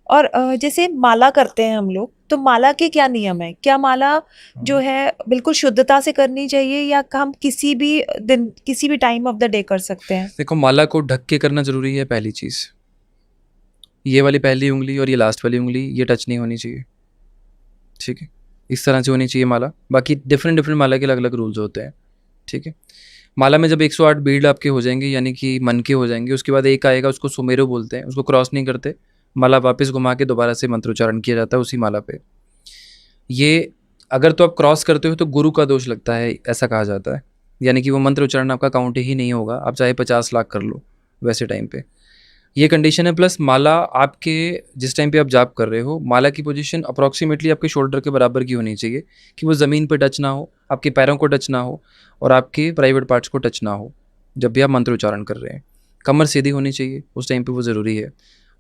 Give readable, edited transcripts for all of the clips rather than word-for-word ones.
और जैसे माला करते हैं हम लोग, तो माला के क्या नियम है? क्या माला जो है बिल्कुल शुद्धता से करनी चाहिए, या हम किसी भी दिन किसी भी टाइम ऑफ द डे कर सकते हैं? देखो, माला को ढक के करना ज़रूरी है पहली चीज़। ये वाली पहली उँगली और ये लास्ट वाली उँगली ये टच नहीं होनी चाहिए, ठीक है? इस तरह से होनी चाहिए माला। बाकी डिफरेंट डिफरेंट माला के अलग-अलग रूल्स होते हैं, ठीक है? माला में जब 108 बीड़ आपके हो जाएँगे, यानी कि मन के हो जाएँगे, उसके बाद एक आएगा, उसको सुमेरु बोलते हैं, उसको क्रॉस नहीं करते। माला वापस घुमा के दोबारा से मंत्रोच्चारण किया जाता है उसी माला पे। ये अगर तो आप क्रॉस करते हो तो गुरु का दोष लगता है, ऐसा कहा जाता है। यानी कि वो मंत्र उच्चारण आपका काउंट ही नहीं होगा, आप चाहे 50 लाख कर लो वैसे टाइम पे। ये कंडीशन है। प्लस माला आपके जिस टाइम पे आप जाप कर रहे हो, माला की पोजीशन अप्रॉक्सीमेटली आपके शोल्डर के बराबर की होनी चाहिए, कि वो ज़मीन पे टच ना हो, आपके पैरों को टच ना हो और आपके प्राइवेट पार्ट्स को टच ना हो जब भी आप मंत्र उच्चारण कर रहे हैं। कमर सीधी होनी चाहिए उस टाइम पे, वो ज़रूरी है।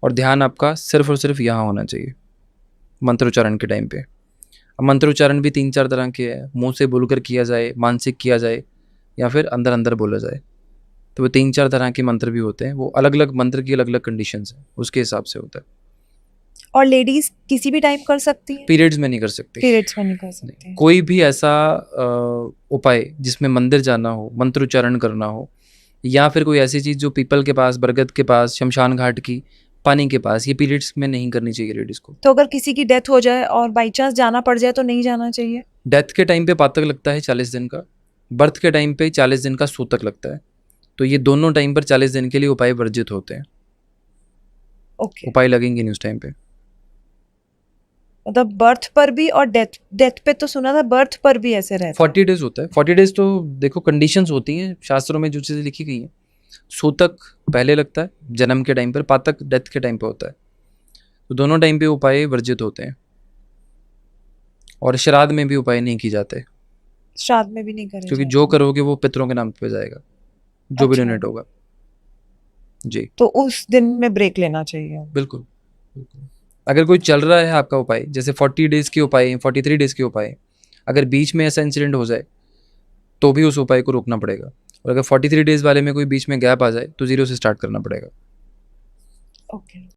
और ध्यान आपका सिर्फ और सिर्फ यहाँ होना चाहिए मंत्र उच्चारण के टाइम पे। अब मंत्र उच्चारण भी 3-4 तरह के हैं, मुँह से बोलकर किया जाए, मानसिक किया जाए या फिर अंदर-अंदर बोला जाए। तो वो 3-4 तरह के मंत्र भी होते हैं, वो अलग-अलग मंत्र की अलग-अलग कंडीशंस हैं, उसके हिसाब से होता है। और लेडीज किसी भी टाइम कर सकती हैं? पीरियड्स में नहीं कर सकती। पीरियड्स में नहीं कर नहीं, सकती हैं। कोई भी ऐसा उपाय जिसमें मंदिर जाना हो, मंत्र उच्चारण करना हो या फिर कोई ऐसी चीज़ जो पीपल के पास, बरगद के पास, शमशान घाट की, पानी के पास, ये पीरियड्स में नहीं करनी चाहिए लेडीज़ को। तो अगर किसी की डेथ हो जाए और बाई चांस जाना पड़ जाए, तो नहीं जाना चाहिए? डेथ के टाइम पे पातक लगता है 40 दिन का, बर्थ के टाइम पे 40 दिन का सूतक लगता है। तो ये दोनों टाइम पर 40 दिन के लिए उपाय वर्जित होते हैं। ओके। उपाय लगेंगे नहीं उस टाइम पे। मतलब बर्थ पर भी और डेथ डेथ पे तो सुना था, बर्थ पर भी ऐसे रहता है। 40 डेज़ होता है। 40 डेज़ तो देखो कंडीशंस होती हैं, शास्त्रों में जो चीज़ें लिखी गई हैं। सूतक पहले लगता है जन्म के टाइम पर, पातक डेथ के टाइम पे होता है। तो दोनों टाइम पे उपाय वर्जित होते हैं और श्राद्ध में भी उपाय नहीं किए जाते, श्राद्ध में भी नहीं करे क्योंकि जो जाते हैं। करोगे वो पितरों के नाम पे जाएगा, जो भी अच्छा, डोनेट होगा। जी, तो उस दिन में ब्रेक लेना चाहिए। बिल्कुल, बिल्कुल। अगर कोई चल रहा है आपका उपाय, जैसे 40 डेज़ के उपाय हैं, 43 डेज़ के उपाय हैं, अगर बीच में ऐसा इंसिडेंट हो जाए, तो भी उस उपाय को रोकना पड़ेगा। और अगर 43 डेज़ वाले में कोई बीच में गैप आ जाए, तो ज़ीरो से स्टार्ट करना पड़ेगा। ओके।